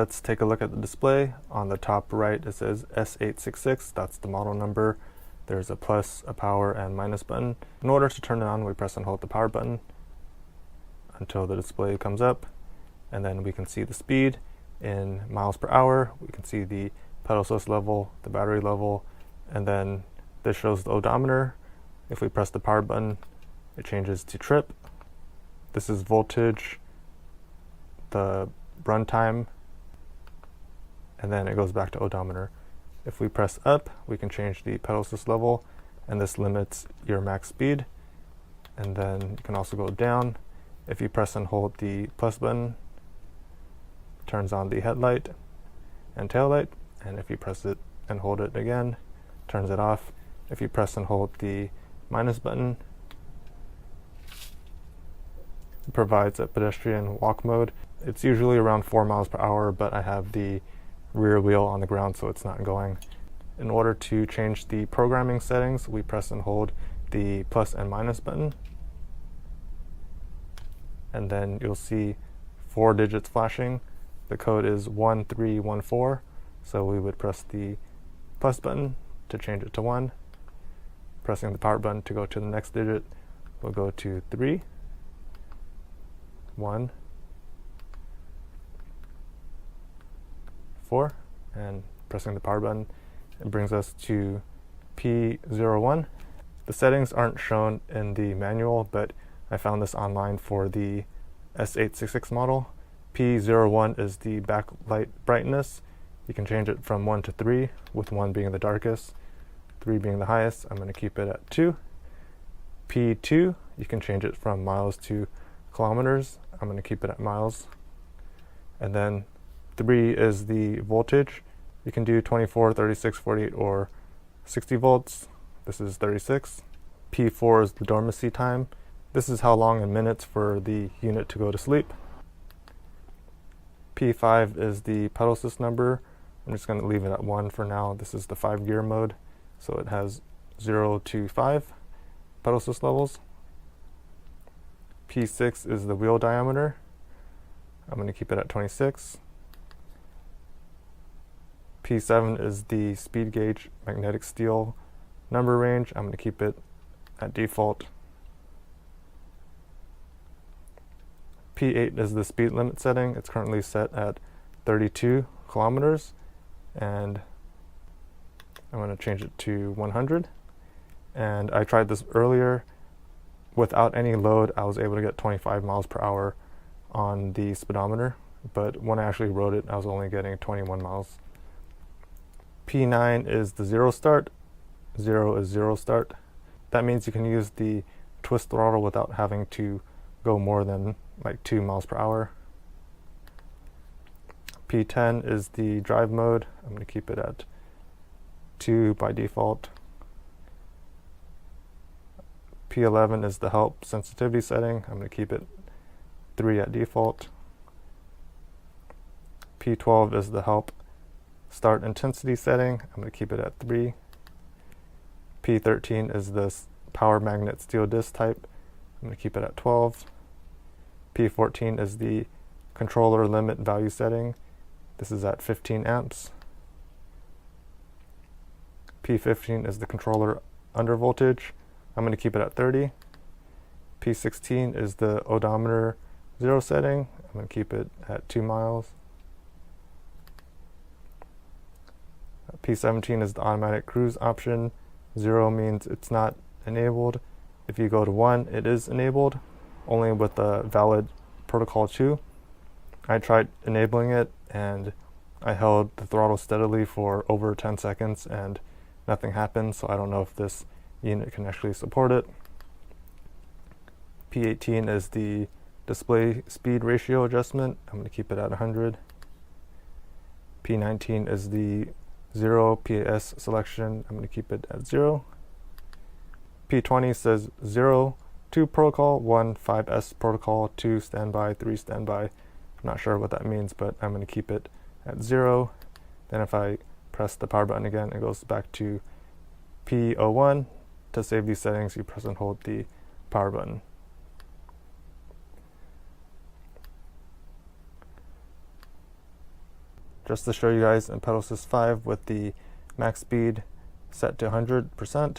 Let's take a look at the display. On the top right it says S866, that's the model number. There's a plus, a power, and minus button. In order to turn it on, we press and hold the power button until the display comes up, and then we can see the speed in miles per hour. We can see the pedal assist level, the battery level, and then this shows the odometer. If we press the power button, it changes to trip. This is voltage, the run time, and then it goes back to odometer. If we press up, we can change the pedal assist level, and this limits your max speed. And then you can also go down. If you press and hold the plus button, it turns on the headlight and tail light, and if you press it and hold it again, it turns it off. If you press and hold the minus button, it provides a pedestrian walk mode. It's usually around 4 miles per hour, but I have the rear wheel on the ground, so it's not going. In order to change the programming settings, we press and hold the plus and minus button, and then you'll see 4 digits flashing. The code is 1314, so we would press the plus button to change it to 1. Pressing the power button to go to the next digit, we'll go to 3, 1, 4, and pressing the power button, it brings us to P01. The settings aren't shown in the manual, but I found this online for the S866 model. P01 is the backlight brightness. You can change it from 1 to 3, with 1 being the darkest, 3 being the highest. I'm going to keep it at 2. P2, you can change it from miles to kilometers. I'm going to keep it at miles. And then 3 is the voltage. You can do 24, 36, 48, or 60 volts. This is 36. P4 is the dormancy time. This is how long in minutes for the unit to go to sleep. P5 is the pedal assist number. I'm just going to leave it at 1 for now. This is the 5-gear mode, so it has 0 to 5 pedal assist levels. P6 is the wheel diameter. I'm going to keep it at 26. P7 is the speed gauge magnetic steel number range. I'm going to keep it at default. P8 is the speed limit setting. It's currently set at 32 kilometers, and I'm going to change it to 100. And I tried this earlier. Without any load, I was able to get 25 miles per hour on the speedometer, but when I actually rode it, I was only getting 21 miles. P9 is the 0 start. 0 is 0 start. That means you can use the twist throttle without having to go more than like 2 miles per hour. P10 is the drive mode. I'm going to keep it at 2 by default. P11 is the help sensitivity setting. I'm going to keep it 3 at default. P12 is the help start intensity setting. I'm going to keep it at 3. P13 is the power magnet steel disc type. I'm going to keep it at 12. P14 is the controller limit value setting. This is at 15 amps. P15 is the controller under voltage. I'm going to keep it at 30. P16 is the odometer 0 setting. I'm going to keep it at 2 miles. P17 is the automatic cruise option. 0 means it's not enabled. If you go to 1, it is enabled, only with a valid protocol 2. I tried enabling it, and I held the throttle steadily for over 10 seconds and nothing happened, so I don't know if this unit can actually support it. P18 is the display speed ratio adjustment. I'm going to keep it at 100. P19 is the 0 PAS selection. I'm going to keep it at 0. P20 says 0 2 protocol, 1 5S protocol, 2 standby, 3 standby. I'm not sure what that means, but I'm going to keep it at 0. Then if I press the power button again, it goes back to P01. To save these settings, you press and hold the power button. Just to show you guys, in Pedal Assist 5 with the max speed set to 100%.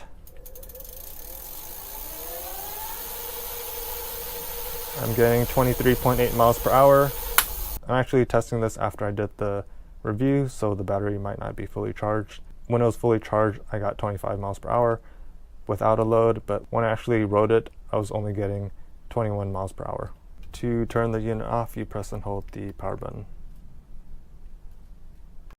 I'm getting 23.8 miles per hour. I'm actually testing this after I did the review, so the battery might not be fully charged. When it was fully charged, I got 25 miles per hour without a load, but when I actually rode it, I was only getting 21 miles per hour. To turn the unit off, you press and hold the power button.